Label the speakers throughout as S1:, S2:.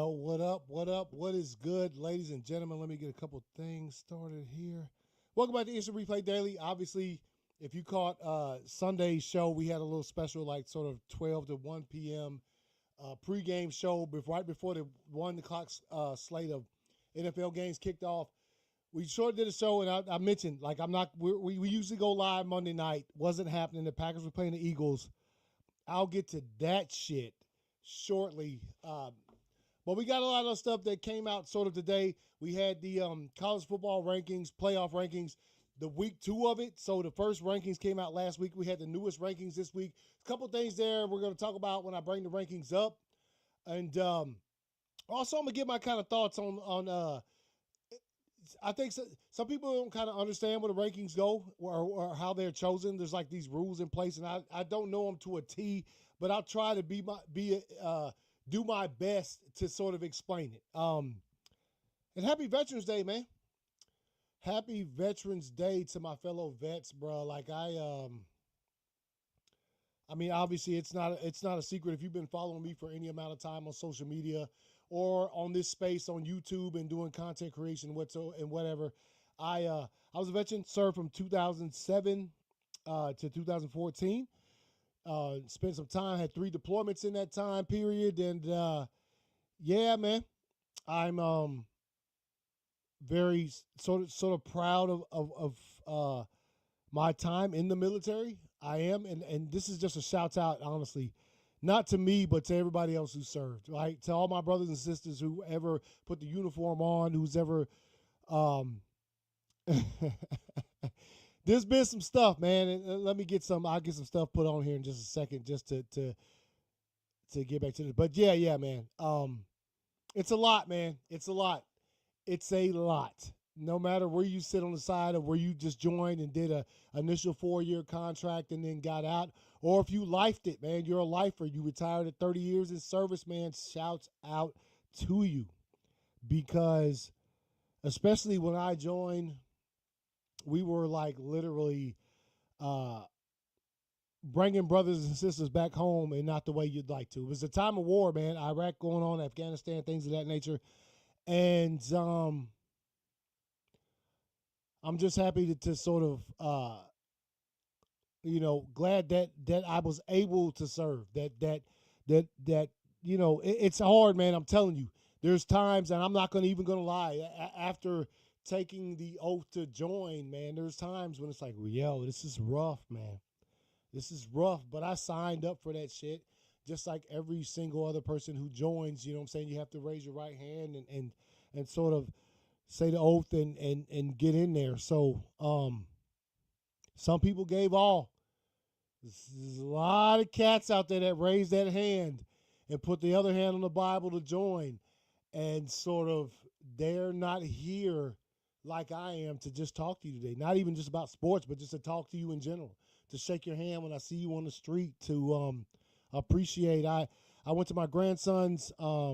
S1: Yo, what up? What up? What is good, ladies and gentlemen? Let me get a couple things started here. Welcome back to Instant Replay Daily. Obviously, if you caught Sunday's show, we had a little special, like sort of 12 to 1 p.m. Pregame show right before the 1 o'clock slate of NFL games kicked off. We sure did a show, and I mentioned, like, we usually go live Monday night. Wasn't happening. The Packers were playing the Eagles. I'll get to that shit shortly. But we got a lot of stuff that came out sort of today. We had the college football rankings, playoff rankings, the week 2 of it. So the first rankings came out last week. We had the newest rankings this week. A couple things there we're going to talk about when I bring the rankings up. And also I'm going to give my kind of thoughts on I think some people don't kind of understand where the rankings go or how they're chosen. There's like these rules in place, and I don't know them to a T, but I'll try to do my best to sort of explain it. And happy Veterans Day, man. Happy Veterans Day to my fellow vets, bro. Like I mean, obviously it's not a secret if you've been following me for any amount of time on social media or on this space on YouTube and doing content creation and whatever. I was a veteran, served from 2007 to 2014. Spent some time, had 3 deployments in that time period, and yeah, man, I'm very sort of proud of my time in the military. I am, and this is just a shout out, honestly, not to me, but to everybody else who served, right? To all my brothers and sisters who ever put the uniform on, who's ever there's been some stuff, man, and I'll get some stuff put on here in just a second, just to get back to this. But yeah, man. It's a lot, man. It's a lot. It's a lot. No matter where you sit on the side of where you just joined and did a initial 4-year contract and then got out, or if you lifed it, man, you're a lifer. You retired at 30 years in service, man. Shouts out to you, because especially when I joined, we were like literally bringing brothers and sisters back home, and not the way you'd like to. It was a time of war, man. Iraq going on, Afghanistan, things of that nature. And I'm just happy to sort of, glad that I was able to serve. That it's hard, man. I'm telling you, there's times, and I'm not even going to lie. After taking the oath to join, man, there's times when it's like, well, yo, this is rough, man. This is rough, but I signed up for that shit, just like every single other person who joins. You know what I'm saying? You have to raise your right hand and sort of say the oath and get in there. So some people gave all. There's a lot of cats out there that raised that hand and put the other hand on the Bible to join, and sort of they're not here like I am to just talk to you today. Not even just about sports, but just to talk to you in general, to shake your hand when I see you on the street, to appreciate. I went to my grandson's I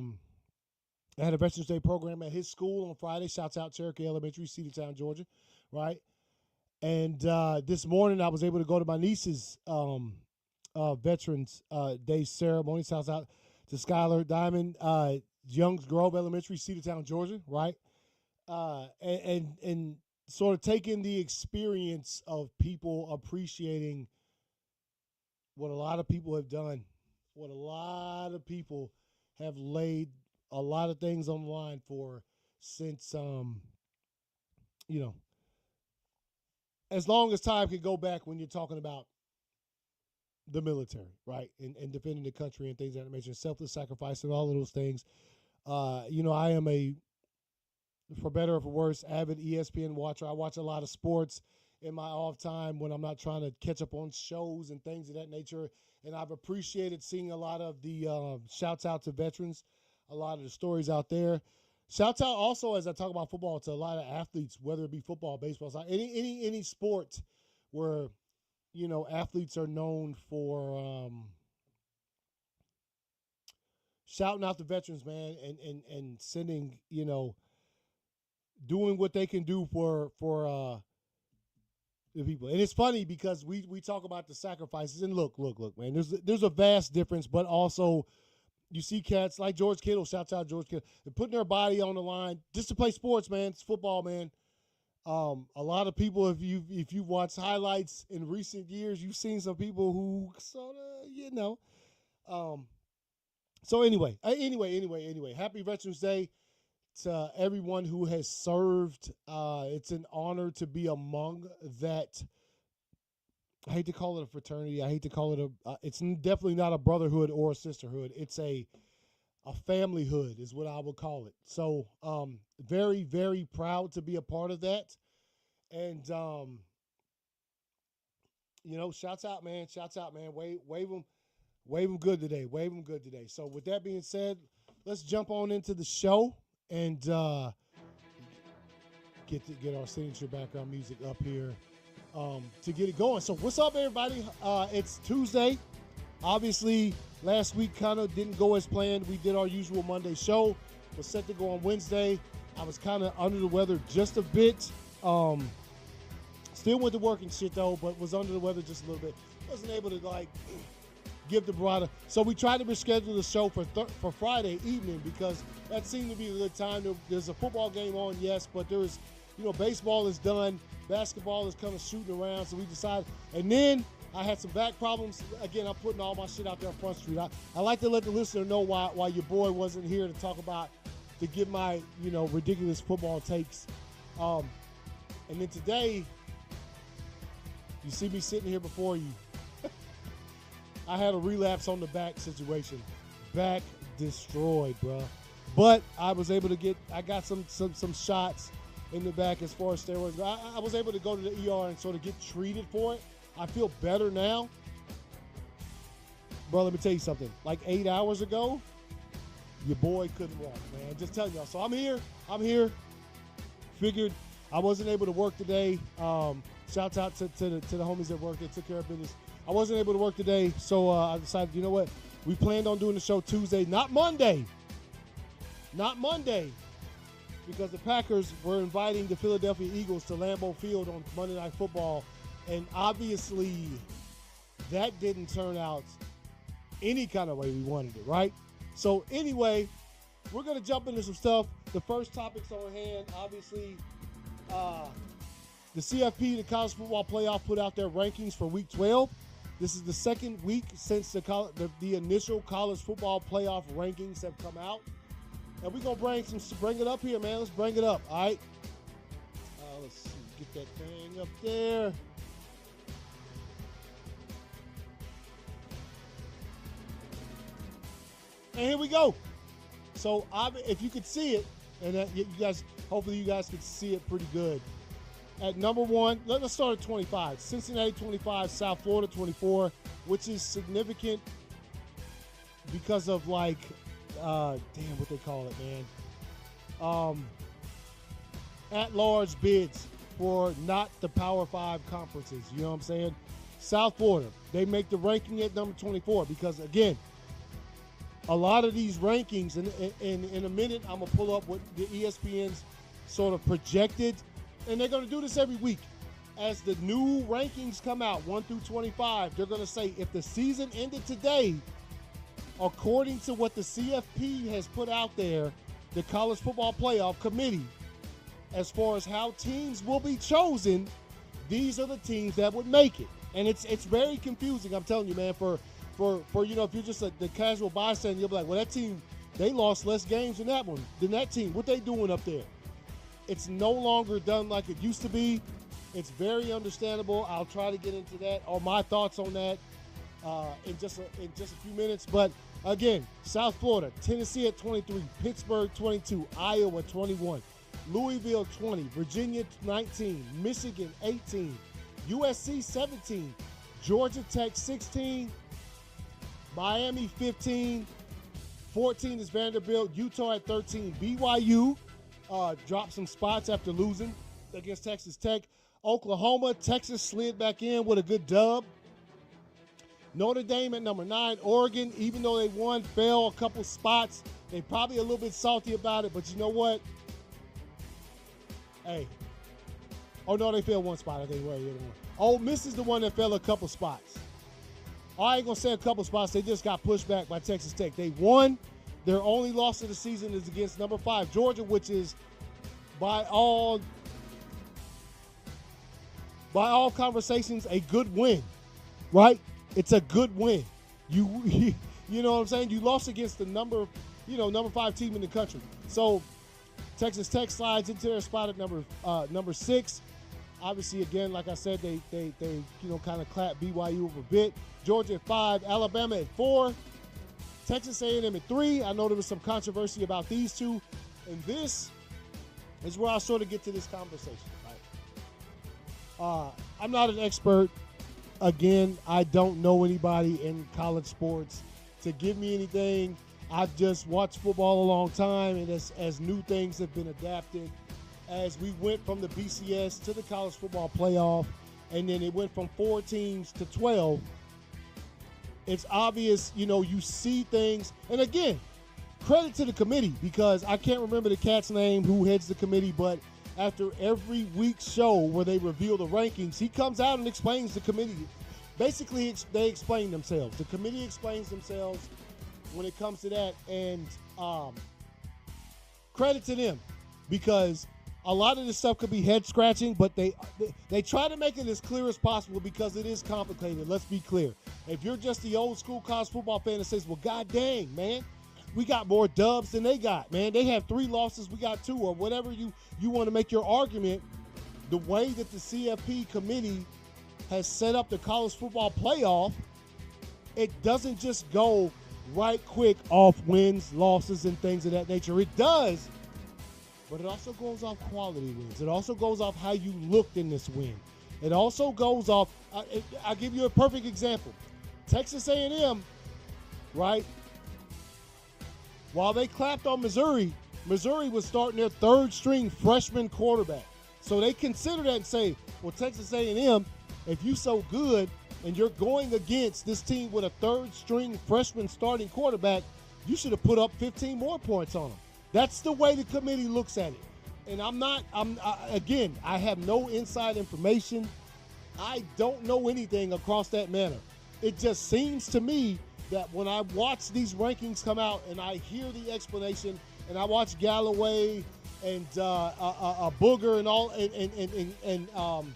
S1: had a Veterans Day program at his school on Friday. Shouts out Cherokee Elementary, Cedartown, Georgia, right? And this morning I was able to go to my niece's Veterans Day ceremony. Shouts out to Skylar Diamond, Youngs Grove Elementary, Cedartown, Georgia, right? And sort of taking the experience of people appreciating what a lot of people have done, what a lot of people have laid a lot of things on the line for since, as long as time can go back when you're talking about the military, right? And defending the country and things that I mentioned, selfless sacrifice and all of those things. I am for better or for worse, avid ESPN watcher. I watch a lot of sports in my off time when I'm not trying to catch up on shows and things of that nature. And I've appreciated seeing a lot of the shouts out to veterans, a lot of the stories out there. Shouts out also, as I talk about football, to a lot of athletes, whether it be football, baseball, any sport where, athletes are known for shouting out the veterans, man, and sending, doing what they can do for the people. And it's funny because we talk about the sacrifices, and look, man, there's a vast difference, but also you see cats like George Kittle, shouts out George Kittle, they're putting their body on the line just to play sports, man. It's football, man. A lot of people, if you watch highlights in recent years, you've seen some people who sort of, So anyway, happy Veterans Day to everyone who has served. It's an honor to be among that. I hate to call it a fraternity. I hate to call it it's definitely not a brotherhood or a sisterhood. It's a familyhood is what I would call it. So very, very proud to be a part of that. And, shouts out, man. Wave them good today. So with that being said, let's jump on into the show and get our signature background music up here to get it going. So what's up, everybody? It's Tuesday. Obviously, last week kind of didn't go as planned. We did our usual Monday show. Was set to go on Wednesday. I was kind of under the weather just a bit. Still went to work and shit, though, but was under the weather just a little bit. Wasn't able to, give the broader. So we tried to reschedule the show for Friday evening because that seemed to be a good time. There's a football game on, yes, but there was, baseball is done. Basketball is kind of shooting around, so we decided. And then I had some back problems. Again, I'm putting all my shit out there on Front Street. I like to let the listener know why your boy wasn't here to give my, ridiculous football takes. And then today, you see me sitting here before you. I had a relapse on the back situation. Back destroyed, bro. But I was able to I got some shots in the back as far as steroids. I was able to go to the ER and sort of get treated for it. I feel better now. Bro, let me tell you something. Like 8 hours ago, your boy couldn't walk, man. Just telling y'all. So I'm here. Figured I wasn't able to work today. Shouts out to the homies that work. They took care of business. I wasn't able to work today, so I decided, you know what? We planned on doing the show Tuesday, not Monday. Because the Packers were inviting the Philadelphia Eagles to Lambeau Field on Monday Night Football. And obviously, that didn't turn out any kind of way we wanted it, right? So anyway, we're going to jump into some stuff. The first topic's on hand. Obviously, the CFP, the College Football Playoff, put out their rankings for Week 12. This is the second week since the initial College Football Playoff rankings have come out. And we're going to bring it up here, man. Let's bring it up, all right? Let's see, get that thing up there. And here we go. So if you could see it, and hopefully you guys could see it pretty good. At number one, let's start at 25. Cincinnati 25, South Florida 24, which is significant because of what they call it, man. At-large bids for not the Power 5 conferences. You know what I'm saying? South Florida, they make the ranking at number 24 because, again, a lot of these rankings, and in a minute, I'm going to pull up what the ESPN's sort of projected. And they're going to do this every week. As the new rankings come out, 1 through 25, they're going to say if the season ended today, according to what the CFP has put out there, the College Football Playoff Committee, as far as how teams will be chosen, these are the teams that would make it. And it's very confusing, I'm telling you, man, for if you're just the casual bystander, you'll be like, well, that team, they lost less games than that team. What they doing up there? It's no longer done like it used to be. It's very understandable. I'll try to get into that or my thoughts on that in just a few minutes. But again, South Florida, Tennessee at 23, Pittsburgh 22, Iowa 21, Louisville 20, Virginia 19, Michigan 18, USC 17, Georgia Tech 16, Miami 15, 14 is Vanderbilt, Utah at 13, BYU dropped some spots after losing against Texas Tech. Oklahoma, Texas slid back in with a good dub. Notre Dame at number 9. Oregon, even though they won, fell a couple spots. They probably a little bit salty about it, but you know what? Hey. Oh, no, they fell one spot. I think. Ole Miss is the one that fell a couple spots. I ain't going to say a couple spots. They just got pushed back by Texas Tech. They won. Their only loss of the season is against number 5, Georgia, which is by all conversations a good win, right? It's a good win. You know what I'm saying? You lost against the number 5 team in the country. So Texas Tech slides into their spot at number 6. Obviously, again, like I said, they kind of clap BYU over a bit. Georgia at 5, Alabama at 4, Texas A&M at 3. I know there was some controversy about these two, and this is where I sort of get to this conversation. Right? I'm not an expert. Again, I don't know anybody in college sports to give me anything. I've just watched football a long time, and as new things have been adapted, as we went from the BCS to the college football playoff, and then it went from 4 teams to 12, it's obvious, you see things. And again, credit to the committee, because I can't remember the cat's name who heads the committee, but after every week's show where they reveal the rankings, he comes out and explains the committee. Basically, they explain themselves. The committee explains themselves when it comes to that, and credit to them, because a lot of this stuff could be head scratching, but they try to make it as clear as possible, because it is complicated. Let's be clear. If you're just the old school college football fan that says, well, god dang, man, we got more dubs than they got, man. They have 3 losses, we got 2, or whatever you want to make your argument, the way that the CFP committee has set up the college football playoff, it doesn't just go right quick off wins, losses, and things of that nature. It does, but it also goes off quality wins. It also goes off how you looked in this win. It also goes off, I'll give you a perfect example. Texas A&M, right? While they clapped on Missouri, Missouri was starting their 3rd-string freshman quarterback. So they consider that and say, well, Texas A&M, if you so good and you're going against this team with a 3rd-string freshman starting quarterback, you should have put up 15 more points on them. That's the way the committee looks at it. And again, I have no inside information. I don't know anything across that manner. It just seems to me that when I watch these rankings come out and I hear the explanation, and I watch Galloway and Booger and all and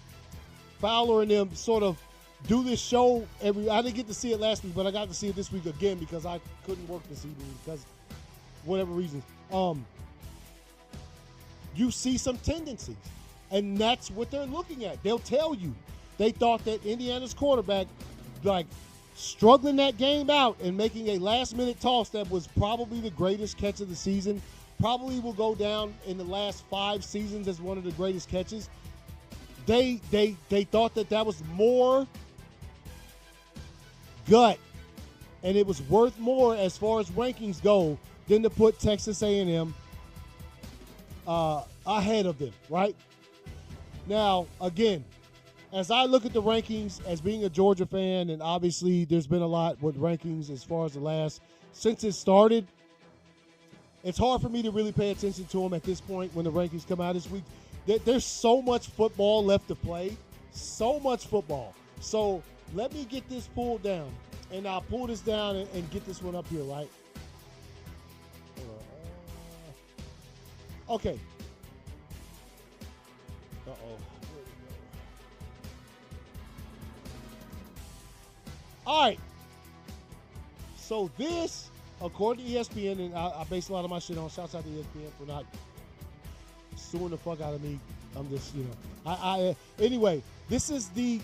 S1: Fowler and them sort of do this show I didn't get to see it last week, but I got to see it this week again because I couldn't work this evening because whatever reasons. You see some tendencies, and that's what they're looking at. They'll tell you they thought that Indiana's quarterback, like, struggling that game out and making a last-minute toss that was probably the greatest catch of the season, probably will go down in the last 5 seasons as one of the greatest catches. They thought that was more gut, and it was worth more as far as rankings go than to put Texas A&M ahead of them, right? Now, again, as I look at the rankings as being a Georgia fan, and obviously there's been a lot with rankings as far as since it started, it's hard for me to really pay attention to them at this point when the rankings come out this week. There's so much football left to play, so much football. So let me get this pulled down, and I'll pull this down and get this one up here, right? Okay. Uh-oh. All right. So this, according to ESPN, and I base a lot of my shit on, shouts out to ESPN for not suing the fuck out of me. I'm just, anyway, this is the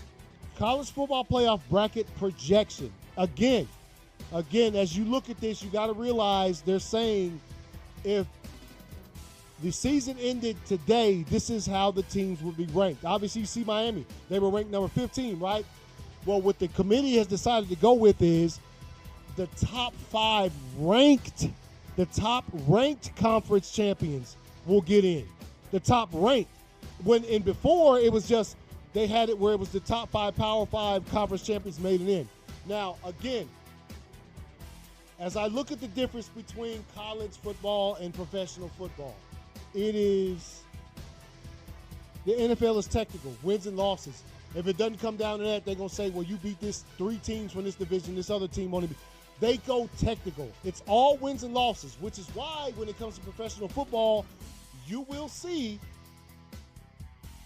S1: college football playoff bracket projection. Again, as you look at this, you got to realize they're saying if the season ended today, this is how the teams would be ranked. Obviously, you see Miami. They were ranked number 15, right? Well, what the committee has decided to go with is the top 5 ranked conference champions will get in. The top ranked. Before, it was just they had it where it was the top 5 Power 5 conference champions made it in. Now, again, as I look at the difference between college football and professional football, it is the NFL is technical, wins and losses. If it doesn't come down to that, they're going to say, well, you beat this 3 teams from this division, this other team only beat. They go technical. It's all wins and losses, which is why when it comes to professional football, you will see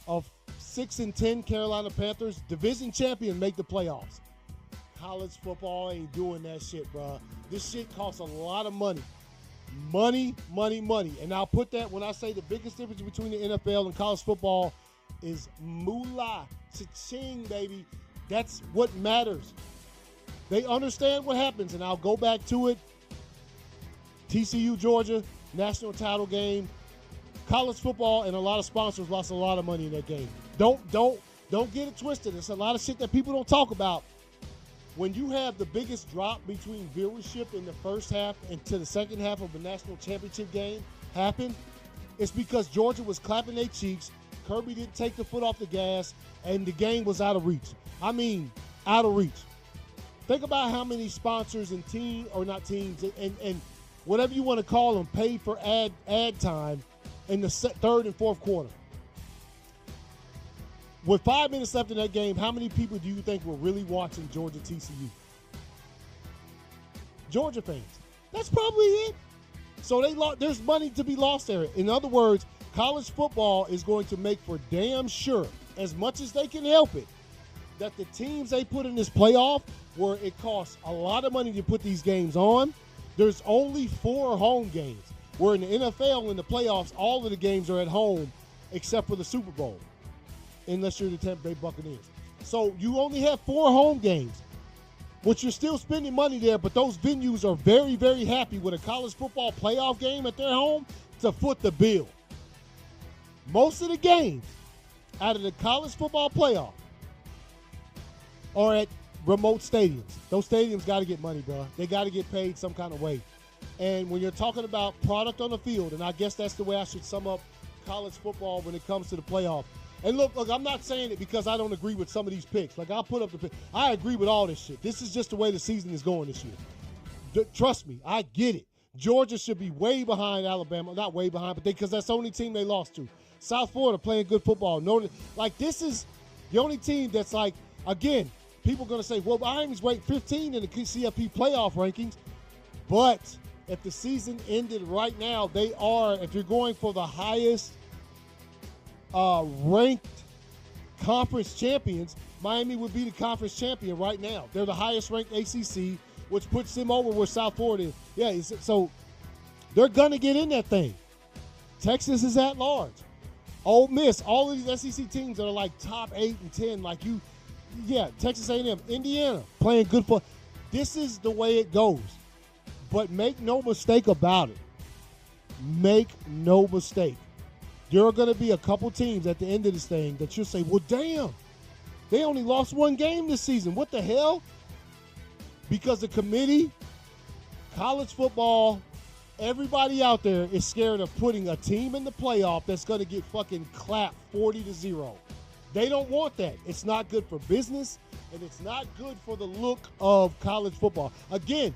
S1: a 6-10 Carolina Panthers division champion make the playoffs. College football ain't doing that shit, bro. This shit costs a lot of money. Money. And I'll put that when I say the biggest difference between the NFL and college football is moolah. Cha-ching, baby. That's what matters. They understand what happens, and I'll go back to it. TCU, Georgia, national title game. College football and a lot of sponsors lost a lot of money in that game. Don't get it twisted. There's a lot of shit that people don't talk about. When you have the biggest drop between viewership in the first half and to the second half of the national championship game happen, it's because Georgia was clapping their cheeks, Kirby didn't take the foot off the gas, and the game was out of reach. I mean, out of reach. Think about how many sponsors and teams and whatever you want to call them paid for ad time in the third and fourth quarter. With 5 minutes left in that game, how many people do you think were really watching Georgia TCU? Georgia fans. That's probably it. So there's money to be lost there. In other words, college football is going to make for damn sure, as much as they can help it, that the teams they put in this playoff, where it costs a lot of money to put these games on, there's only 4 home games. Where in the NFL, in the playoffs, all of the games are at home except for the Super Bowl, unless you're the Tampa Bay Buccaneers. So you only have 4 home games, which you're still spending money there, but those venues are very, very happy with a college football playoff game at their home to foot the bill. Most of the games out of the college football playoff are at remote stadiums. Those stadiums got to get money, bro. They got to get paid some kind of way. And when you're talking about product on the field, and I guess that's the way I should sum up college football when it comes to the playoff. And look, I'm not saying it because I don't agree with some of these picks. Like, I'll put up the pick. I agree with all this shit. This is just the way the season is going this year. Trust me, I get it. Georgia should be way behind Alabama. Not way behind, but because that's the only team they lost to. South Florida playing good football. This is the only team that's like, again, people are going to say, well, Miami's ranked 15 in the CFP playoff rankings. But if the season ended right now, they are, if you're going for the highest ranked conference champions, Miami would be the conference champion right now. They're the highest ranked ACC, which puts them over where South Florida is. Yeah, so they're going to get in that thing. Texas is at large. Ole Miss, all of these SEC teams that are like top 8 and 10, Texas A&M, Indiana, playing good football. This is the way it goes. But make no mistake about it. Make no mistake. There are going to be a couple teams at the end of this thing that you'll say, well, damn, they only lost 1 game this season. What the hell? Because the committee, college football, everybody out there is scared of putting a team in the playoff that's going to get fucking clapped 40-0. They don't want that. It's not good for business, and it's not good for the look of college football. Again,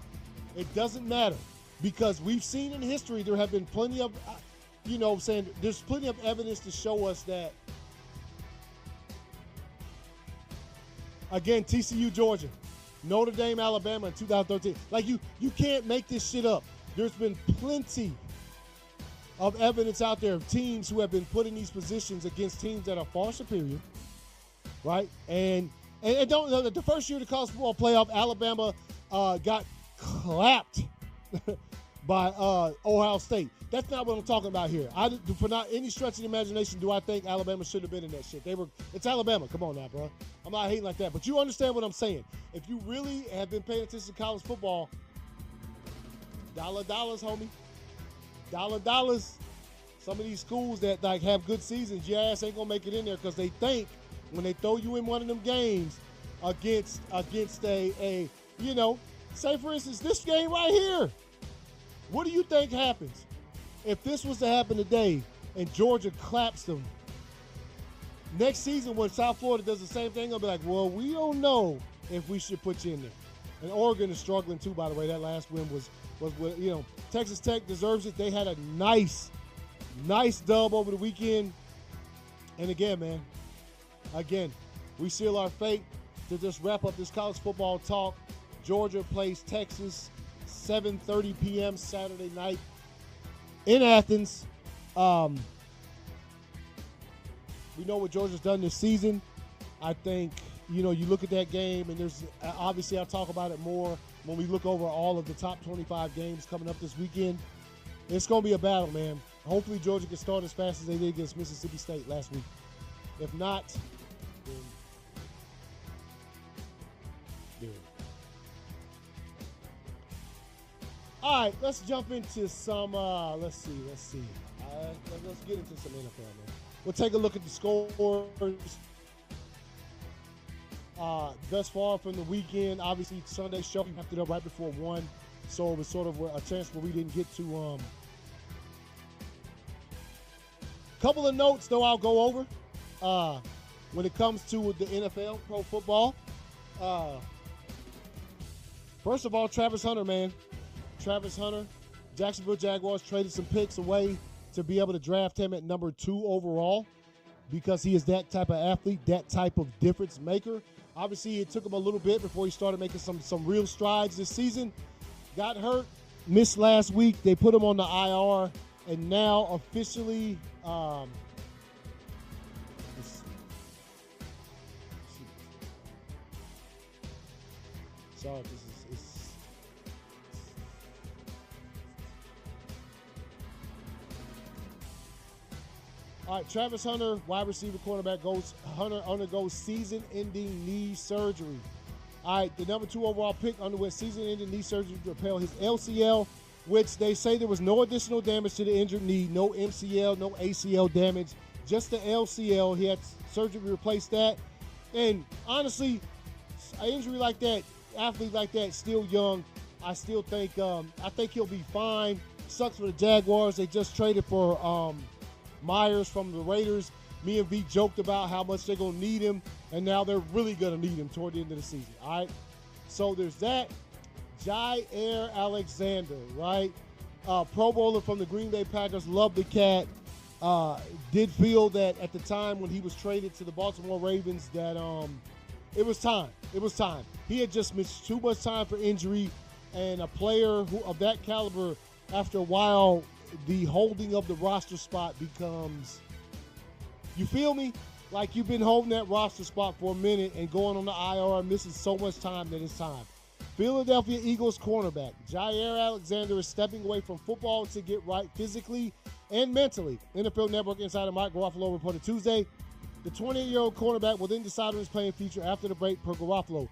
S1: it doesn't matter because we've seen in history there have been plenty of, there's plenty of evidence to show us that, again, TCU, Georgia, Notre Dame, Alabama in 2013. Like, you can't make this shit up. There's been plenty of evidence out there of teams who have been put in these positions against teams that are far superior, right? And don't know that the first year of the college football playoff, Alabama got clapped by Ohio State. That's not what I'm talking about here. For not any stretch of the imagination do I think Alabama should have been in that shit. It's Alabama. Come on now, bro. I'm not hating like that. But you understand what I'm saying. If you really have been paying attention to college football, dollars, homie. Dollars. Some of these schools that like have good seasons, your ass ain't gonna make it in there because they think when they throw you in one of them games against a say for instance this game right here. What do you think happens if this was to happen today and Georgia claps them? Next season when South Florida does the same thing, they'll be like, well, we don't know if we should put you in there. And Oregon is struggling too, by the way. That last win was Texas Tech deserves it. They had a nice dub over the weekend. And again, man, we seal our fate to just wrap up this college football talk. Georgia plays Texas, 7:30 p.m. Saturday night in Athens. We know what Georgia's done this season. I think, you look at that game, and there's obviously I'll talk about it more when we look over all of the top 25 games coming up this weekend. It's going to be a battle, man. Hopefully Georgia can start as fast as they did against Mississippi State last week. If not, then all right, let's jump into some, let's see. Let's get into some NFL, man. We'll take a look at the scores thus far from the weekend. Obviously, Sunday's show we wrapped it up right before 1, so it was sort of a chance where we didn't get to. Couple of notes, though, I'll go over when it comes to the NFL, pro football. First of all, Travis Hunter, man. Travis Hunter, Jacksonville Jaguars traded some picks away to be able to draft him at number 2 overall because he is that type of athlete, that type of difference maker. Obviously, it took him a little bit before he started making some real strides this season. Got hurt, missed last week. They put him on the IR, and now officially sorry, all right, Travis Hunter, wide receiver cornerback, undergoes season-ending knee surgery. All right, the number 2 overall pick underwent season-ending knee surgery to repair his LCL, which they say there was no additional damage to the injured knee, no MCL, no ACL damage, just the LCL. He had surgery to replace that. And honestly, an injury like that, athlete like that, still young, I still think he'll be fine. Sucks for the Jaguars. They just traded for Myers from the Raiders. Me and V joked about how much they're going to need him, and now they're really going to need him toward the end of the season. All right, so there's that. Jair Alexander, right? Pro Bowler from the Green Bay Packers. Love the cat. Did feel that at the time when he was traded to the Baltimore Ravens that it was time. It was time. He had just missed too much time for injury, and a player of that caliber, after a while, the holding of the roster spot becomes, you feel me? Like you've been holding that roster spot for a minute and going on the IR and missing so much time that it's time. Philadelphia Eagles cornerback Jair Alexander is stepping away from football to get right physically and mentally. NFL Network insider Mike Garafolo reported Tuesday. The 28-year-old cornerback will then decide on his playing future after the break, per Garafolo.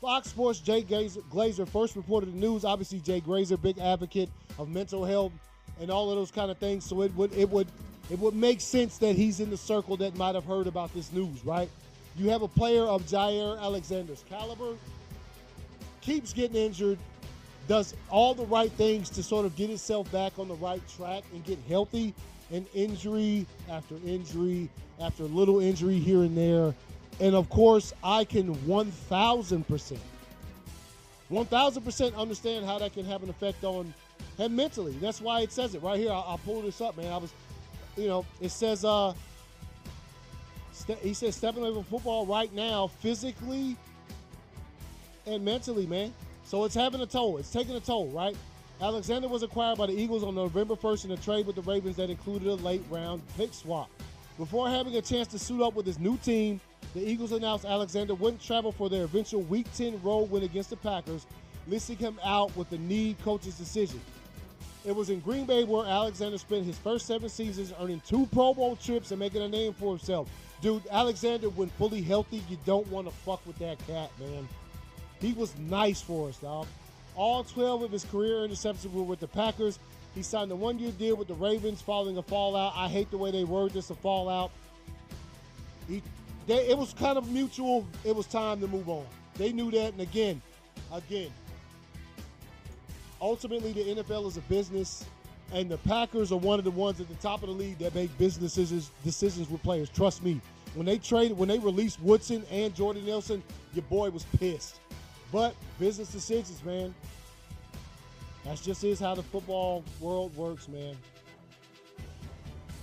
S1: Fox Sports' Jay Glazer first reported the news. Obviously, Jay Glazer, big advocate of mental health and all of those kind of things. So it would make sense that he's in the circle that might have heard about this news, right? You have a player of Jair Alexander's caliber, keeps getting injured, does all the right things to sort of get himself back on the right track and get healthy, and injury after little injury here and there. And of course, I can 1,000% understand how that can have an effect on him mentally. That's why it says it right here. I'll pull this up, man. It says, he says stepping away from football right now, physically and mentally, man. So it's having a toll. It's taking a toll, right? Alexander was acquired by the Eagles on November 1st in a trade with the Ravens that included a late-round pick swap. Before having a chance to suit up with his new team, the Eagles announced Alexander wouldn't travel for their eventual Week 10 road win against the Packers, listing him out with the need coach's decision. It was in Green Bay where Alexander spent his first 7 seasons, earning 2 Pro Bowl trips and making a name for himself. Dude, Alexander, when fully healthy, you don't want to fuck with that cat, man. He was nice for us, dog. All 12 of his career interceptions were with the Packers. He signed a 1-year deal with the Ravens following a fallout. I hate the way they word this, a fallout. It was kind of mutual. It was time to move on. They knew that, and again, ultimately the NFL is a business, and the Packers are one of the ones at the top of the league that make business decisions with players. Trust me. When they released Woodson and Jordan Nelson, your boy was pissed. But business decisions, man. That's just is how the football world works, man.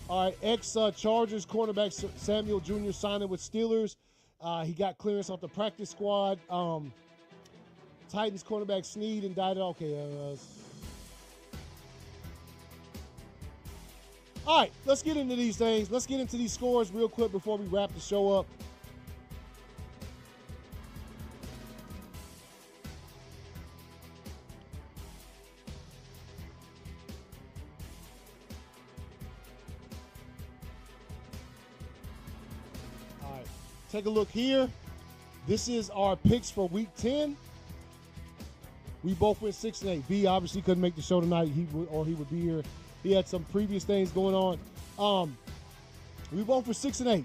S1: All right, ex-Chargers cornerback Samuel Jr. signing with Steelers. He got clearance off the practice squad. Titans cornerback Snead indicted. Okay. All right, let's get into these things. Let's get into these scores real quick before we wrap the show up. All right, take a look here. This is our picks for Week 10. We both went 6-8. B obviously couldn't make the show tonight. He would be here. He had some previous things going on. We both were 6-8.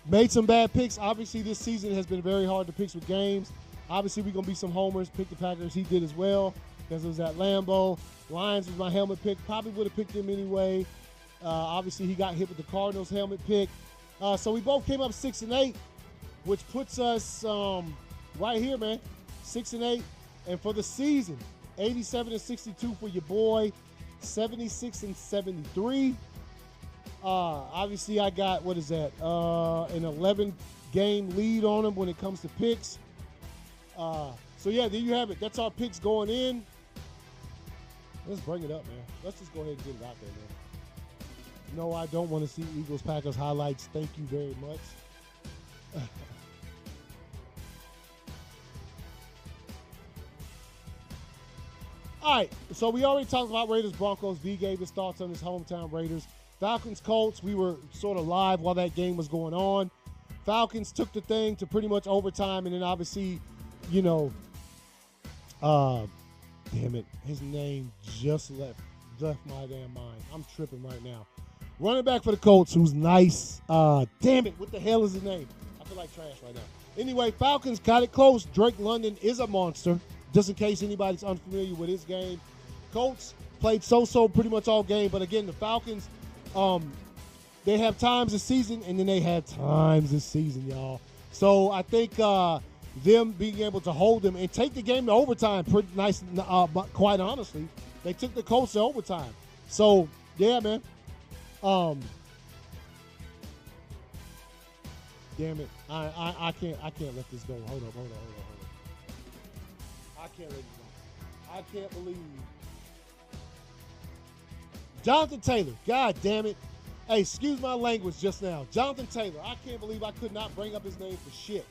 S1: Made some bad picks. Obviously, this season has been very hard to pick with games. Obviously, we're gonna be some homers. Pick the Packers. He did as well because it was at Lambeau. Lions was my helmet pick. Probably would have picked him anyway. Obviously, he got hit with the Cardinals helmet pick. So we both came up 6-8, which puts us right here, man. 6-8. And for the season, 87-62 for your boy, 76-73. Obviously, I got, what is that? An 11-game lead on him when it comes to picks. So, yeah, there you have it. That's our picks going in. Let's bring it up, man. Let's just go ahead and get it out there, man. No, I don't want to see Eagles-Packers highlights. Thank you very much. All right, so we already talked about Raiders-Broncos. V gave his thoughts on his hometown Raiders. Falcons-Colts, we were sort of live while that game was going on. Falcons took the thing to pretty much overtime, and then obviously, you know, damn it, his name just left my damn mind. I'm tripping right now. Running back for the Colts, who's nice. Damn it, what the hell is his name? I feel like trash right now. Anyway, Falcons got it close. Drake London is a monster. Just in case anybody's unfamiliar with his game. Colts played so-so pretty much all game. But again, the Falcons, they have times this season, and then they have times this season, y'all. So I think them being able to hold them and take the game to overtime pretty nice, but quite honestly, they took the Colts to overtime. So, yeah, man. Damn it. I can't let this go. Hold up. I can't let it go. I can't believe Jonathan Taylor. God damn it. Hey, excuse my language just now. Jonathan Taylor. I can't believe I could not bring up his name for shit.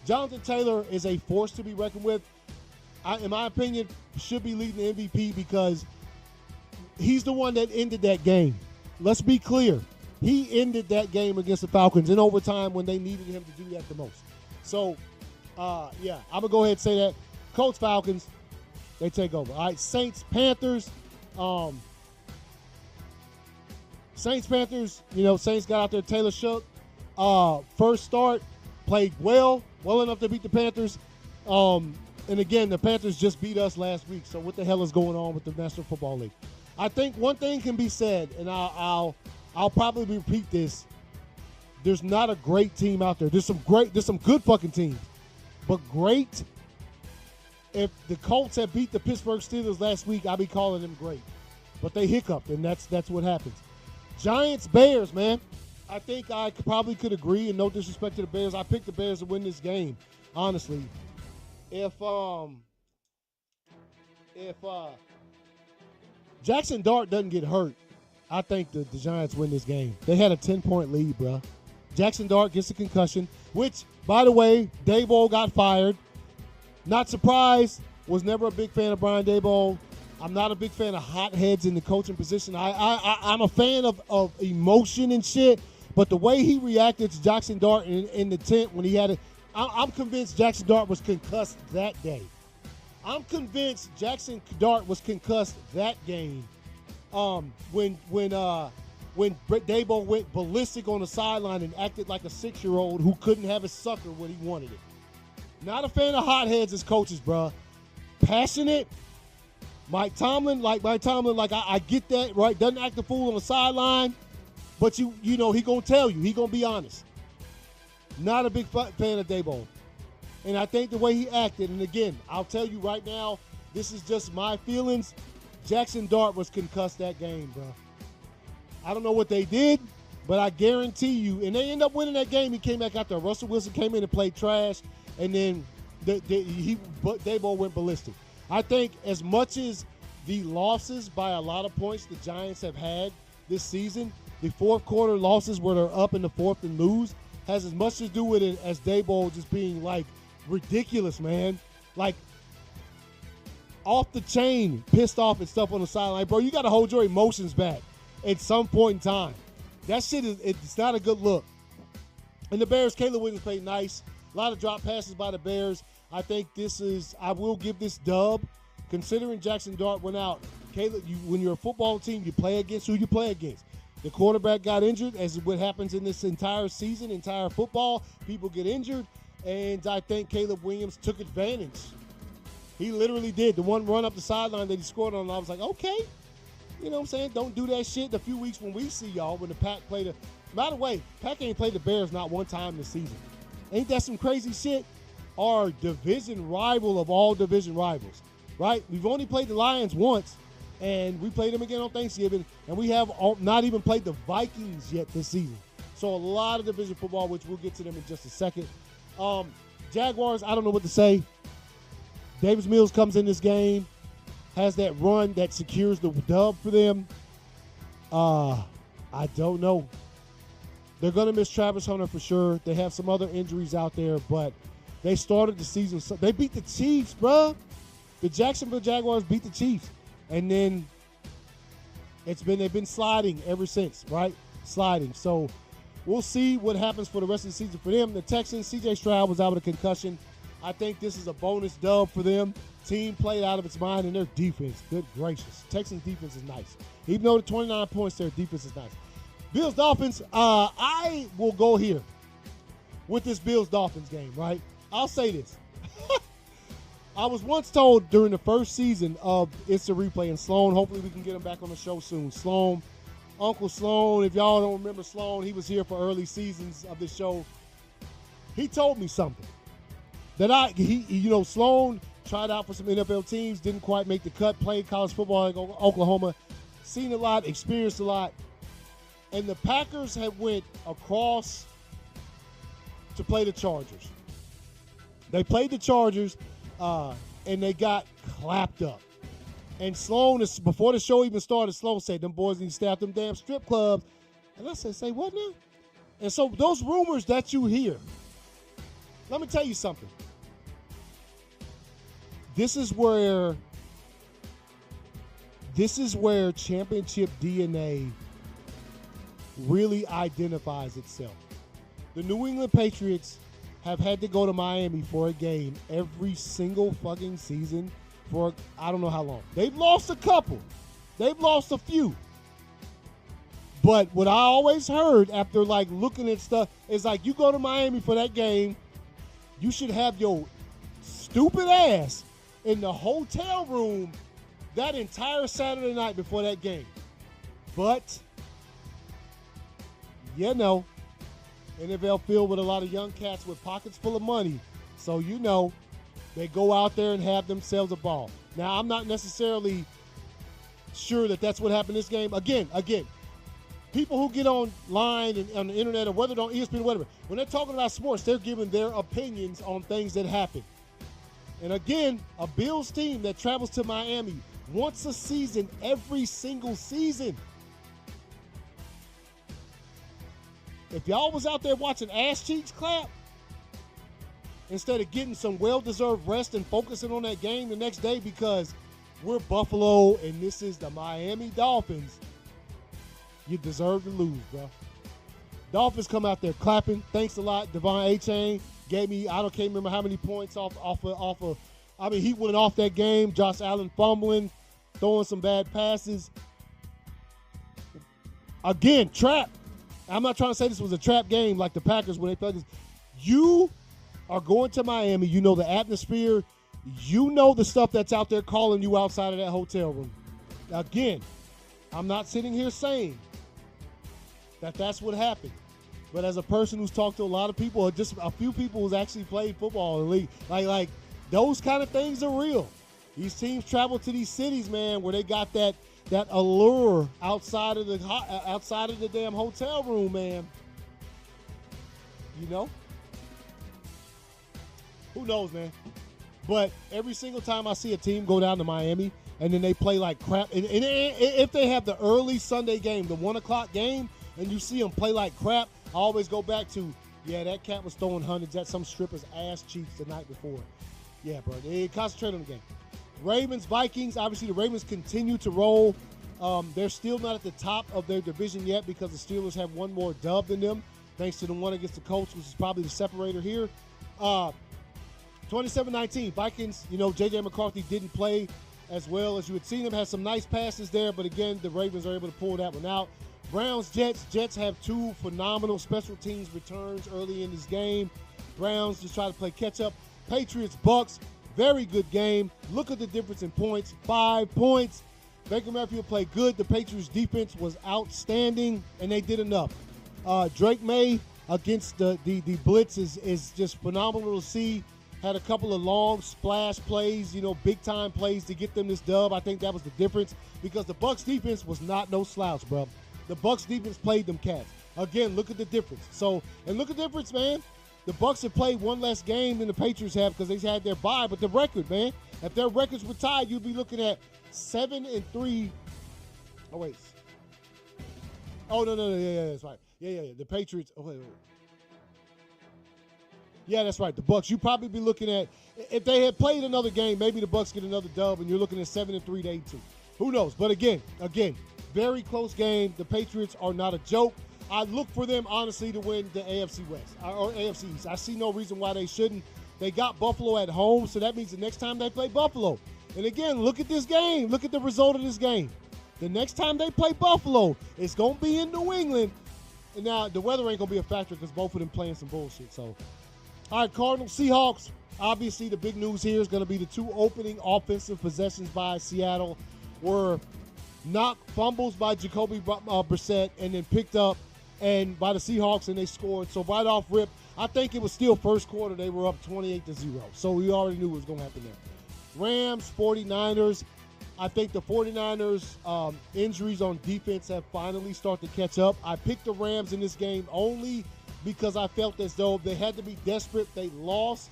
S1: Jonathan Taylor is a force to be reckoned with. In my opinion, should be leading the MVP because he's the one that ended that game. Let's be clear. He ended that game against the Falcons in overtime when they needed him to do that the most. So, yeah, I'm going to go ahead and say that. Colts, Falcons, they take over. All right, Saints, Panthers. Saints, Panthers, you know, Saints got out there. Taylor Shook. First start, played well enough to beat the Panthers. And again, the Panthers just beat us last week. So what the hell is going on with the National Football League? I think one thing can be said, and I'll probably repeat this. There's not a great team out there. There's some good fucking teams. But great, if the Colts had beat the Pittsburgh Steelers last week, I'd be calling them great. But they hiccuped, and that's what happens. Giants, Bears, man. I think I probably could agree, and no disrespect to the Bears. I picked the Bears to win this game, honestly. If Jackson Dart doesn't get hurt, I think the Giants win this game. They had a 10-point lead, bro. Jackson Dart gets a concussion, which, by the way, Daboll got fired. Not surprised. Was never a big fan of Brian Daboll. I'm not a big fan of hotheads in the coaching position. I'm a fan of emotion and shit, but the way he reacted to Jackson Dart in the tent when he had it, I'm convinced Jackson Dart was concussed that day. I'm convinced Jackson Dart was concussed that game. When Daboll went ballistic on the sideline and acted like a 6-year-old who couldn't have his sucker when he wanted it. Not a fan of hotheads as coaches, bro. Passionate. Mike Tomlin, I get that, right? Doesn't act a fool on the sideline, but you know he gonna tell you. He gonna be honest. Not a big fan of Daboll. And I think the way he acted, and again, I'll tell you right now, this is just my feelings. Jackson Dart was concussed that game, bro. I don't know what they did, But I guarantee you, and they end up winning that game. He came back out there. Russell Wilson came in and played trash, and then they both went ballistic. I think as much as the losses by a lot of points the Giants have had this season, the fourth quarter losses where they're up in the fourth and lose, has as much to do with it as Daboll just being, like, ridiculous, man. Like, off the chain, pissed off and stuff on the sideline. Bro, you got to hold your emotions back at some point in time. That shit it's not a good look. And the Bears, Caleb Williams played nice. A lot of drop passes by the Bears. I think I will give this dub, considering Jackson Dart went out. Caleb, when you're a football team, you play against who you play against. The quarterback got injured, as what happens in this entire season, entire football. People get injured, and I think Caleb Williams took advantage. He literally did. The one run up the sideline that he scored on, I was like, okay. You know what I'm saying? Don't do that shit in a few weeks when we see y'all, when the Pack play the – by the way, Pack ain't played the Bears not one time this season. Ain't that some crazy shit? Our division rival of all division rivals, right? We've only played the Lions once, and we played them again on Thanksgiving, and we have not even played the Vikings yet this season. So a lot of division football, which we'll get to them in just a second. Jaguars, I don't know what to say. Davis Mills comes in this game, has that run that secures the dub for them. I don't know. They're going to miss Travis Hunter for sure. They have some other injuries out there, but they started the season. They beat the Chiefs, bro. The Jacksonville Jaguars beat the Chiefs. And then they've been sliding ever since, right? Sliding. So we'll see what happens for the rest of the season for them. The Texans, C.J. Stroud was out with a concussion. I think this is a bonus dub for them. Team played out of its mind, and their defense, good gracious. Texans' defense is nice. Even though the 29 points, their defense is nice. Bills-Dolphins, I will go here with this Bills-Dolphins game, right? I'll say this. I was once told during the first season of It's a Replay, and Sloan, hopefully we can get him back on the show soon. Sloan, Uncle Sloan, if y'all don't remember Sloan, he was here for early seasons of this show. He told me something. That Sloan tried out for some NFL teams, didn't quite make the cut, played college football in Oklahoma, seen a lot, experienced a lot. And the Packers had went across to play the Chargers. They played the Chargers, and they got clapped up. And Sloan, before the show even started, Sloan said, them boys need to stay out them damn strip clubs. And I said, say what now? And so those rumors that you hear, let me tell you something. This is where championship DNA really identifies itself. The New England Patriots have had to go to Miami for a game every single fucking season for I don't know how long. They've lost a couple. They've lost a few. But what I always heard after like looking at stuff is like you go to Miami for that game, you should have your stupid ass in the hotel room that entire Saturday night before that game. But, you know, NFL filled with a lot of young cats with pockets full of money. So, you know, they go out there and have themselves a ball. Now, I'm not necessarily sure that that's what happened this game. Again, people who get online and on the internet or whether they're on ESPN or whatever, when they're talking about sports, they're giving their opinions on things that happen. And again, a Bills team that travels to Miami once a season, every single season. If y'all was out there watching ass cheeks clap, instead of getting some well-deserved rest and focusing on that game the next day because we're Buffalo and this is the Miami Dolphins, you deserve to lose, bro. Dolphins come out there clapping. Thanks a lot. Devon A-Chain gave me, can't remember how many points off of, he went off that game. Josh Allen fumbling, throwing some bad passes. Again, trap. I'm not trying to say this was a trap game like the Packers when they played this. You are going to Miami. You know the atmosphere. You know the stuff that's out there calling you outside of that hotel room. Again, I'm not sitting here saying that that's what happened. But as a person who's talked to a lot of people, or just a few people who's actually played football in the league, like those kind of things are real. These teams travel to these cities, man, where they got that that allure outside of the damn hotel room, man. You know? Who knows, man? But every single time I see a team go down to Miami and then they play like crap, and if they have the early Sunday game, the 1 o'clock game, and you see them play like crap, I always go back to, yeah, that cat was throwing hundreds at some stripper's ass cheeks the night before. Yeah, bro. They concentrate on the game. Ravens, Vikings. Obviously, the Ravens continue to roll. They're still not at the top of their division yet because the Steelers have one more dub than them, thanks to the one against the Colts, which is probably the separator here. 27-19, Vikings, J.J. McCarthy didn't play as well as you had seen him. Had some nice passes there, but again, the Ravens are able to pull that one out. Browns, Jets. Jets have two phenomenal special teams returns early in this game. Browns just try to play catch-up. Patriots, Bucks, very good game. Look at the difference in points. 5 points. Baker Mayfield played good. The Patriots defense was outstanding, and they did enough. Drake May against the blitz is just phenomenal to see. Had a couple of long splash plays, big-time plays to get them this dub. I think that was the difference because the Bucks defense was not no slouch, bro. The Bucks defense played them cats. Again, look at the difference. And look at the difference, man. The Bucks have played one less game than the Patriots have because they had their bye. But the record, man, if their records were tied, you'd be looking at 7-3. Oh, wait. Oh, no. Yeah, that's right. Yeah. The Patriots. Oh, wait. Yeah, that's right. The Bucks. You'd probably be looking at, if they had played another game, maybe the Bucks get another dub, and you're looking at 7-3 to 8-2. Who knows? But again, very close game. The Patriots are not a joke. I look for them, honestly, to win the AFC West or AFC East. I see no reason why they shouldn't. They got Buffalo at home, so that means the next time they play Buffalo. And again, look at this game. Look at the result of this game. The next time they play Buffalo, it's going to be in New England. And now the weather ain't going to be a factor because both of them playing some bullshit. So, all right, Cardinals, Seahawks. Obviously, the big news here is going to be the two opening offensive possessions by Seattle were knocked fumbles by Jacoby Brissett and then picked up and by the Seahawks, and they scored. So right off rip, I think it was still first quarter. They were up 28-0. So we already knew what was going to happen there. Rams, 49ers. I think the 49ers' injuries on defense have finally started to catch up. I picked the Rams in this game only because I felt as though they had to be desperate. They lost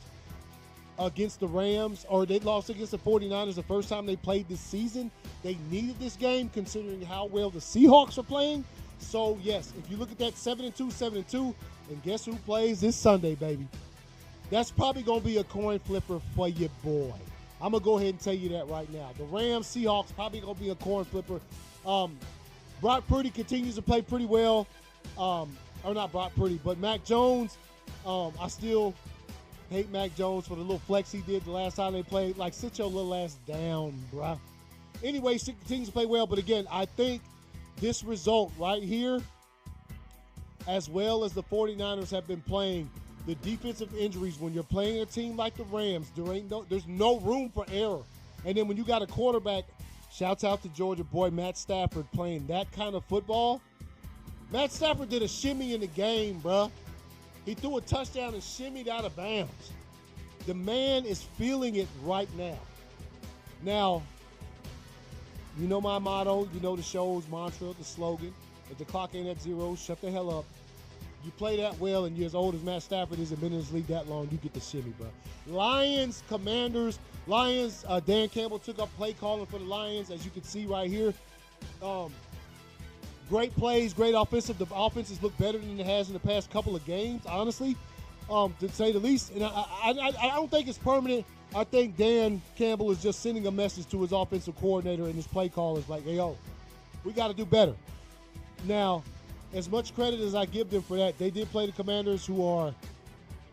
S1: against the Rams, or they lost against the 49ers the first time they played this season. They needed this game considering how well the Seahawks are playing. So, yes, if you look at that 7-2, and guess who plays this Sunday, baby? That's probably going to be a coin flipper for your boy. I'm going to go ahead and tell you that right now. The Rams, Seahawks, probably going to be a coin flipper. Brock Purdy continues to play pretty well. Or not Brock Purdy, but Mac Jones. I still hate Mac Jones for the little flex he did the last time they played. Like, sit your little ass down, bruh. Anyway, she continues to play well. But, again, I think this result right here, as well as the 49ers have been playing, the defensive injuries, when you're playing a team like the Rams, there's no room for error. And then when you got a quarterback, shouts out to Georgia boy Matt Stafford playing that kind of football. Matt Stafford did a shimmy in the game, bruh. He threw a touchdown and shimmied out of bounds. The man is feeling it right now. Now, you know my motto, you know the show's mantra, the slogan. If the clock ain't at zero, shut the hell up. You play that well and you're as old as Matt Stafford is and been in this league that long, you get the shimmy, bro. Lions, Commanders. Lions, Dan Campbell took up play calling for the Lions, as you can see right here. Great plays, great offensive. The offenses look better than it has in the past couple of games, honestly, to say the least. And I don't think it's permanent. I think Dan Campbell is just sending a message to his offensive coordinator and his play callers like, hey, yo, we got to do better. Now, as much credit as I give them for that, they did play the Commanders, who are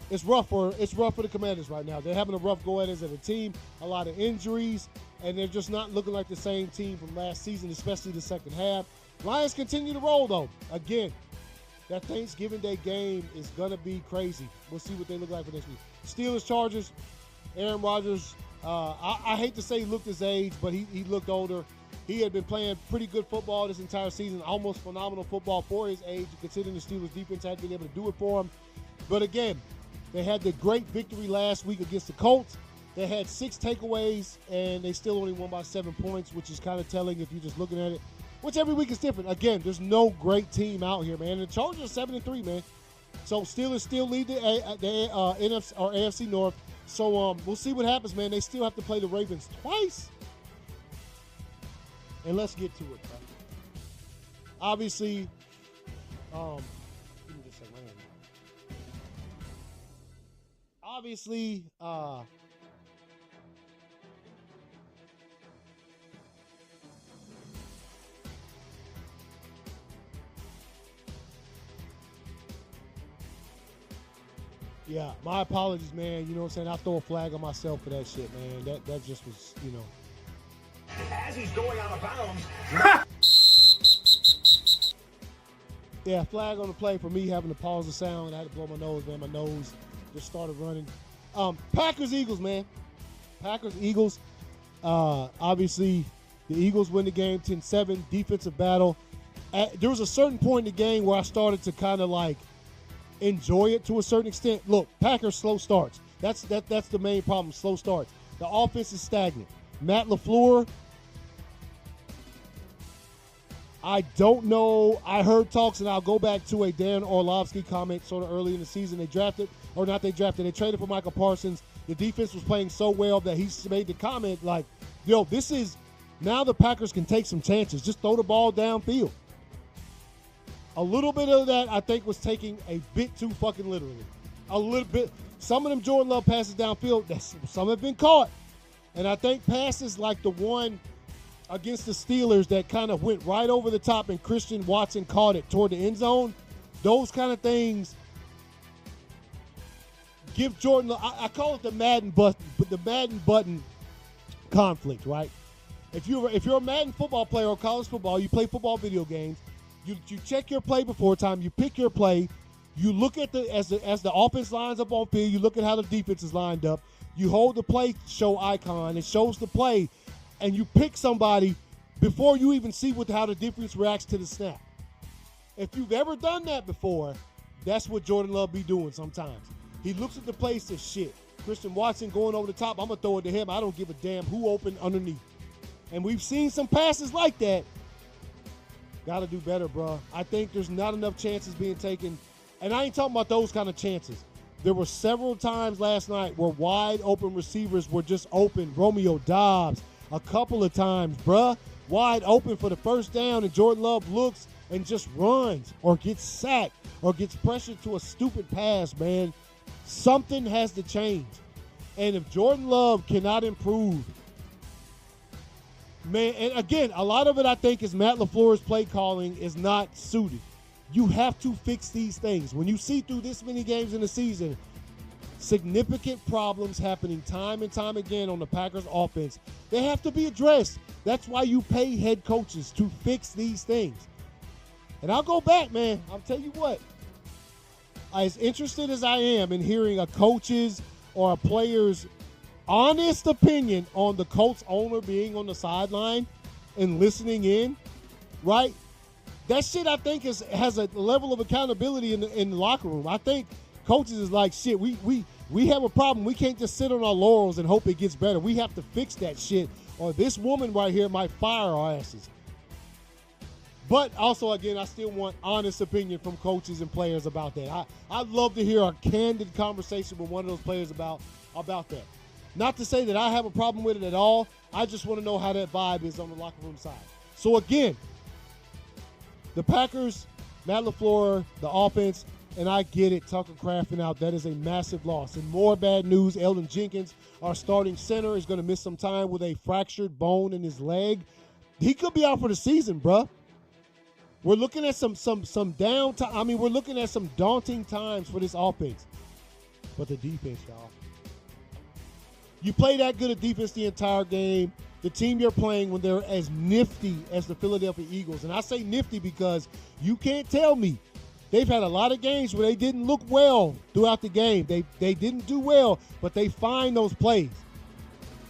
S1: it's rough for the Commanders right now. They're having a rough go at it as a team, a lot of injuries, and they're just not looking like the same team from last season, especially the second half. Lions continue to roll, though. Again, that Thanksgiving Day game is going to be crazy. We'll see what they look like for next week. Steelers, Chargers, Aaron Rodgers. I hate to say he looked his age, but he looked older. He had been playing pretty good football this entire season, almost phenomenal football for his age, considering the Steelers' defense hadn't been able to do it for him. But again, they had the great victory last week against the Colts. They had 6 takeaways, and they still only won by 7 points, which is kind of telling if you're just looking at it. Which every week is different. Again, there's no great team out here, man. The Chargers are 7-3, man. So Steelers still lead the NFC or AFC North. So we'll see what happens, man. They still have to play the Ravens twice. And let's get to it, bro. Obviously, give me just a second. Obviously, yeah, my apologies, man. You know what I'm saying? I throw a flag on myself for that shit, man. That just was, you know.
S2: As he's going out of bounds.
S1: Yeah, flag on the play for me having to pause the sound. I had to blow my nose, man. My nose just started running. Packers-Eagles, man. Packers-Eagles. Obviously, the Eagles win the game 10-7, defensive battle. There was a certain point in the game where I started to kind of like enjoy it to a certain extent. Look, Packers slow starts. That's the main problem, slow starts. The offense is stagnant. Matt LaFleur, I don't know. I heard talks, and I'll go back to a Dan Orlovsky comment sort of early in the season. They traded for Michael Parsons. The defense was playing so well that he made the comment like, yo, this is, now the Packers can take some chances. Just throw the ball downfield. A little bit of that, I think, was taking a bit too fucking literally. A little bit. Some of them Jordan Love passes downfield, some have been caught. And I think passes like the one against the Steelers that kind of went right over the top and Christian Watson caught it toward the end zone, those kind of things give Jordan, I call it the Madden button conflict, right? If you're a Madden football player or college football, you play football video games, you check your play before time, you pick your play, you look at as the offense lines up on field, you look at how the defense is lined up, you hold the play show icon, it shows the play, and you pick somebody before you even see how the defense reacts to the snap. If you've ever done that before, that's what Jordan Love be doing sometimes. He looks at the play and says, shit, Christian Watson going over the top, I'm going to throw it to him. I don't give a damn who opened underneath. And we've seen some passes like that. Got to do better, bro. I think there's not enough chances being taken. And I ain't talking about those kind of chances. There were several times last night where wide open receivers were just open. Romeo Doubs, a couple of times, bruh, wide open for the first down, and Jordan Love looks and just runs or gets sacked or gets pressured to a stupid pass, man. Something has to change. And if Jordan Love cannot improve, man, and again, a lot of it I think is Matt LaFleur's play calling is not suited. You have to fix these things. When you see through this many games in the season, significant problems happening time and time again on the Packers offense, they have to be addressed. That's why you pay head coaches to fix these things. And I'll go back, man. I'll tell you what. As interested as I am in hearing a coach's or a player's honest opinion on the Colts owner being on the sideline and listening in, right? That shit, I think, has a level of accountability in the locker room. I think coaches is like, shit, we have a problem. We can't just sit on our laurels and hope it gets better. We have to fix that shit, or this woman right here might fire our asses. But also, again, I still want honest opinion from coaches and players about that. I'd love to hear a candid conversation with one of those players about that. Not to say that I have a problem with it at all. I just want to know how that vibe is on the locker room side. So, again, the Packers, Matt LaFleur, the offense, and I get it, Tucker Kraft out. That is a massive loss. And more bad news, Eldon Jenkins, our starting center, is going to miss some time with a fractured bone in his leg. He could be out for the season, bruh. We're looking at some downtime. I mean, we're looking at some daunting times for this offense. But the defense, y'all. You play that good at defense the entire game. The team you're playing when they're as nifty as the Philadelphia Eagles. And I say nifty because you can't tell me. They've had a lot of games where they didn't look well throughout the game. They didn't do well, but they find those plays.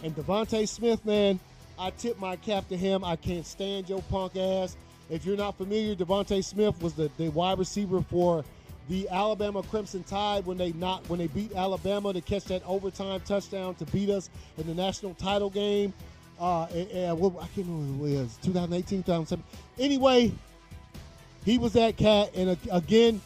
S1: And Devontae Smith, man, I tip my cap to him. I can't stand your punk ass. If you're not familiar, Devontae Smith was the wide receiver for the Alabama Crimson Tide when they beat Alabama to catch that overtime touchdown to beat us in the national title game. I can't remember what it was, 2018, 2017. Anyway, he was that cat, and again,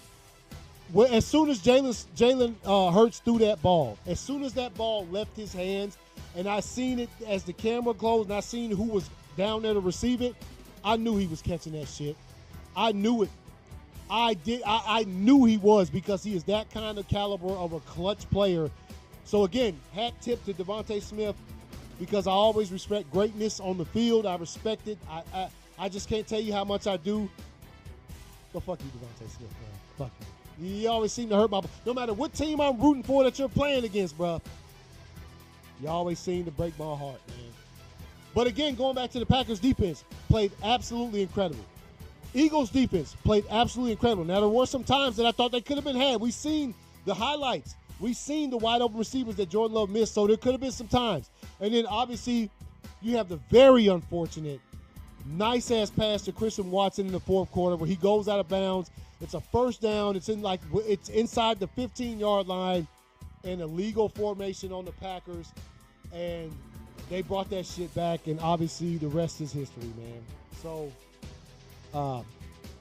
S1: as soon as Jalen Hurts threw that ball, as soon as that ball left his hands, and I seen it as the camera closed, and I seen who was down there to receive it, I knew he was catching that shit. I knew it. I knew he was, because he is that kind of caliber of a clutch player. So again, hat tip to Devontae Smith, because I always respect greatness on the field. I respect it. I just can't tell you how much I do. But fuck you, Devontae Smith, man. Fuck you. You always seem to hurt my... No matter what team I'm rooting for that you're playing against, bro, you always seem to break my heart, man. But again, going back to the Packers defense, played absolutely incredible. Eagles defense played absolutely incredible. Now, there were some times that I thought they could have been had. We've seen the highlights. We've seen the wide open receivers that Jordan Love missed, so there could have been some times. And then, obviously, you have the very unfortunate, nice-ass pass to Christian Watson in the fourth quarter where he goes out of bounds. It's a first down. It's inside the 15-yard line, and a legal formation on the Packers. And they brought that shit back, and obviously the rest is history, man. So...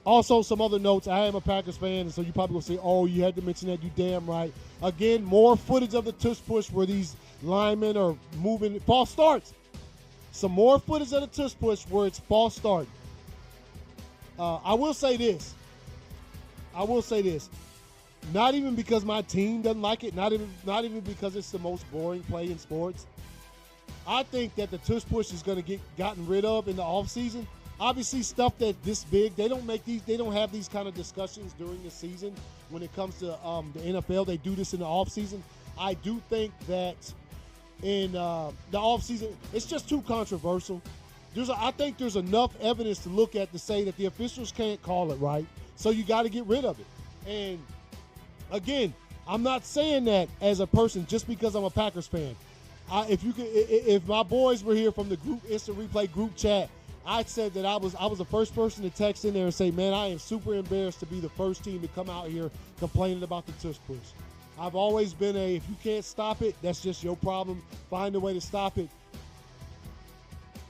S1: also, some other notes. I am a Packers fan, and so you probably will say, oh, you had to mention that. You damn right. Again, more footage of the tush push where these linemen are moving. False starts. Some more footage of the tush push where it's false start. I will say this. Not even because my team doesn't like it. Not even because it's the most boring play in sports. I think that the tush push is going to get gotten rid of in the offseason. Obviously, stuff that this big, they don't have these kind of discussions during the season when it comes to the NFL. They do this in the offseason. I do think that in the offseason, it's just too controversial. I think there's enough evidence to look at to say that the officials can't call it right, so you got to get rid of it. And again, I'm not saying that as a person just because I'm a Packers fan. If my boys were here from the group instant replay group chat, I said that I was the first person to text in there and say, man, I am super embarrassed to be the first team to come out here complaining about the tush push. I've always been if you can't stop it, that's just your problem. Find a way to stop it.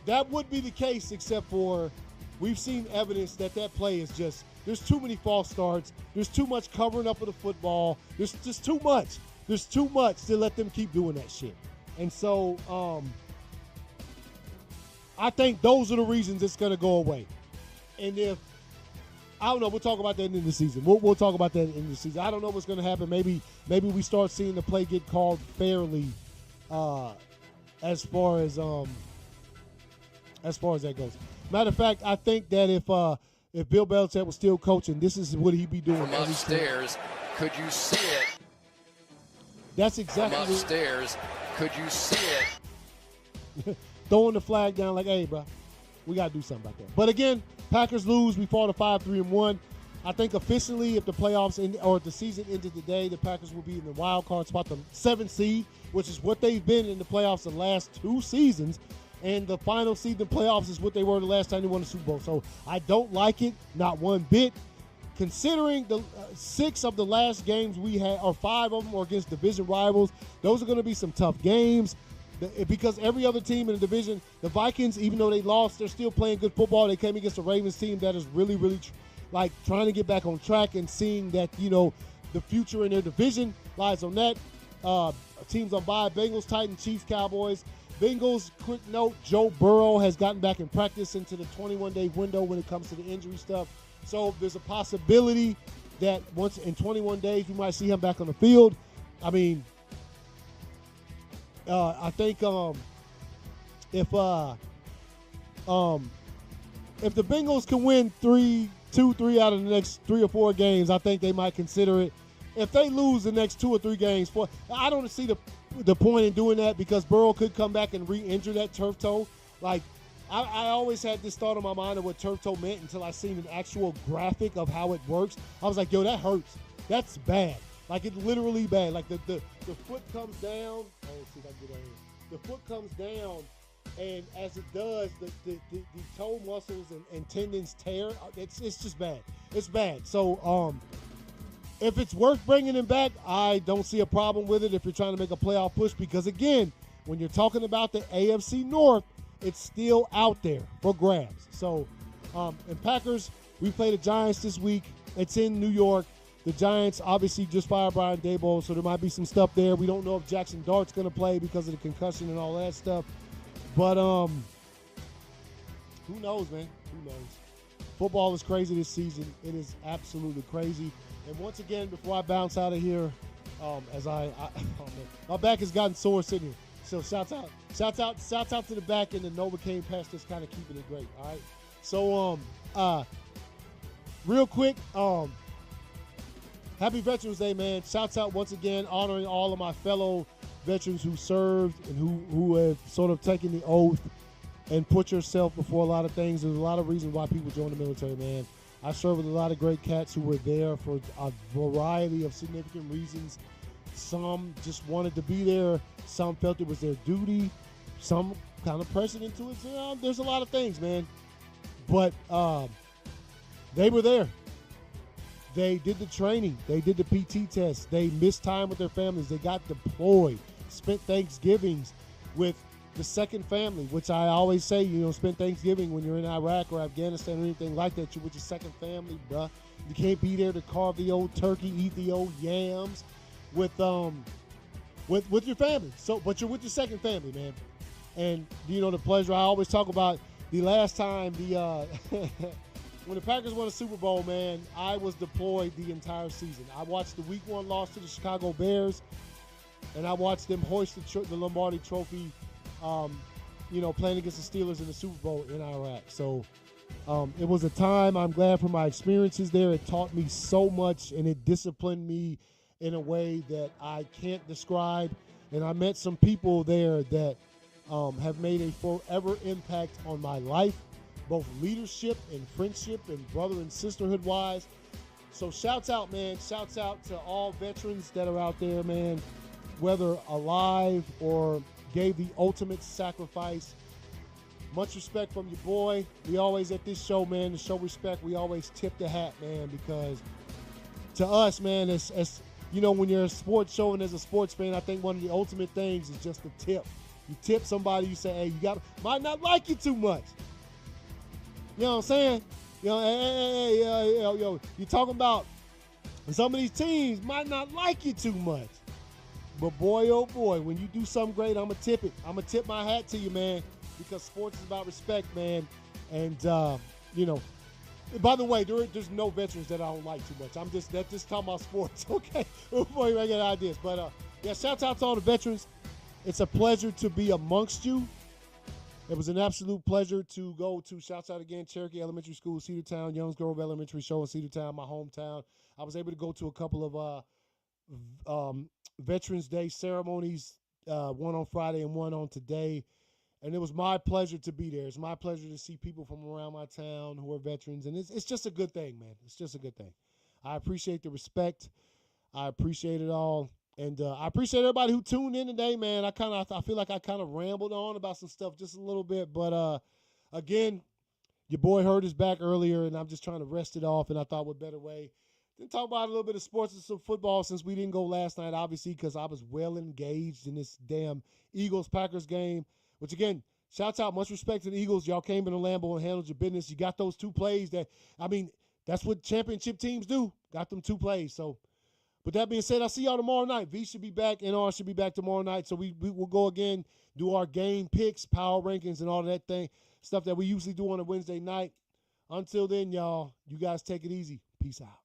S1: That would be the case, except for we've seen evidence that play is just, there's too many false starts. There's too much covering up of the football. There's just too much. There's too much to let them keep doing that shit. And so, I think those are the reasons it's going to go away. And I don't know, we'll talk about that in the season. We'll talk about that in the season. I don't know what's going to happen. Maybe we start seeing the play get called fairly as far as that goes. Matter of fact, I think that if Bill Belichick was still coaching, this is what he'd be doing.
S3: From upstairs, could you see it?
S1: That's exactly
S3: From upstairs, could you see it?
S1: Throwing the flag down like, hey, bro, we got to do something about that. But again, Packers lose. We fall to 5-3-1. I think officially, if the playoffs or if the season ended today, the Packers will be in the wild card spot, the 7th seed, which is what they've been in the playoffs the last 2 seasons. And the final seed in the playoffs is what they were the last time they won the Super Bowl. So I don't like it, not one bit. Considering the 6 of the last games we had, or 5 of them were against division rivals, those are going to be some tough games. Because every other team in the division, the Vikings, even though they lost, they're still playing good football. They came against the Ravens team that is really, really trying to get back on track, and seeing that, the future in their division lies on that. Teams on bye: Bengals, Titans, Chiefs, Cowboys. Bengals, quick note, Joe Burrow has gotten back in practice into the 21-day window when it comes to the injury stuff. So there's a possibility that once in 21 days we might see him back on the field. I mean, I think if the Bengals can win 3 out of the next 3 or 4 games, I think they might consider it. If they lose the next 2 or 3 games, I don't see the point in doing that, because Burrow could come back and re-injure that turf toe. I always had this thought in my mind of what turf toe meant until I seen an actual graphic of how it works. I was like, yo, that hurts. That's bad. It's literally bad. The foot comes down. Oh, let's see if I can get out here. The foot comes down, and as it does, the toe muscles and tendons tear. It's just bad. It's bad. So If it's worth bringing him back, I don't see a problem with it if you're trying to make a playoff push because, again, when you're talking about the AFC North, it's still out there for grabs. So, and Packers, we play the Giants this week. It's in New York. The Giants obviously just fired Brian Daboll, so there might be some stuff there. We don't know if Jackson Dart's going to play because of the concussion and all that stuff. But who knows, man? Who knows? Football is crazy this season. It is absolutely crazy. And once again, before I bounce out of here, as oh man, my back has gotten sore sitting here. So shouts out to the back end, and Novocaine Pest is kind of keeping it great. All right. So real quick, happy Veterans Day, man. Shouts out once again, honoring all of my fellow veterans who served and who have sort of taken the oath and put yourself before a lot of things. There's a lot of reasons why people join the military, man. I served with a lot of great cats who were there for a variety of significant reasons. Some just wanted to be there. Some felt it was their duty. Some kind of pressed into it. So, there's a lot of things, man. But they were there. They did the training. They did the PT test. They missed time with their families. They got deployed. Spent Thanksgivings with the second family, which I always say, spend Thanksgiving when you're in Iraq or Afghanistan or anything like that. You're with your second family, bruh. You can't be there to carve the old turkey, eat the old yams with your family. But you're with your second family, man. And the pleasure I always talk about the last time when the Packers won a Super Bowl, man, I was deployed the entire season. I watched the Week 1 loss to the Chicago Bears, and I watched them hoist the Lombardi Trophy. Playing against the Steelers in the Super Bowl in Iraq. So it was a time. I'm glad for my experiences there. It taught me so much, and it disciplined me in a way that I can't describe. And I met some people there that have made a forever impact on my life, both leadership and friendship and brother and sisterhood wise. So shouts out, man. Shouts out to all veterans that are out there, man, whether alive or gave the ultimate sacrifice. Much respect from your boy. We always at this show, man, to show respect, we always tip the hat, man, because to us, man, as when you're a sports show and as a sports fan, I think one of the ultimate things is just the tip. You tip somebody, you say, hey, might not like you too much. You know what I'm saying? You're talking about some of these teams might not like you too much. But boy, oh boy, when you do something great, I'm going to tip it. I'm going to tip my hat to you, man, because sports is about respect, man. And, by the way, there's no veterans that I don't like too much. That's just talking about sports, okay? Before you get ideas. But, shout out to all the veterans. It's a pleasure to be amongst you. It was an absolute pleasure to go to, shouts out again, Cherokee Elementary School, Cedartown, Youngs Grove Elementary Show in Cedartown, my hometown. I was able to go to a couple of Veterans Day ceremonies, one on Friday and one on today. And it was my pleasure to be there. It's my pleasure to see people from around my town who are veterans. And it's just a good thing, man. It's just a good thing. I appreciate the respect. I appreciate it all. And I appreciate everybody who tuned in today, man. I feel like I kind of rambled on about some stuff just a little bit. But, again, your boy hurt his back earlier, and I'm just trying to rest it off. And I thought what better way than talk about a little bit of sports and some football since we didn't go last night, obviously, because I was well engaged in this damn Eagles-Packers game. Which, again, shouts out, much respect to the Eagles. Y'all came in the Lambeau and handled your business. You got those two plays that's what championship teams do. Got them two plays. So, with that being said, I'll see y'all tomorrow night. V should be back. NR should be back tomorrow night. So, we will go again, do our game picks, power rankings, and all that stuff that we usually do on a Wednesday night. Until then, y'all, you guys take it easy. Peace out.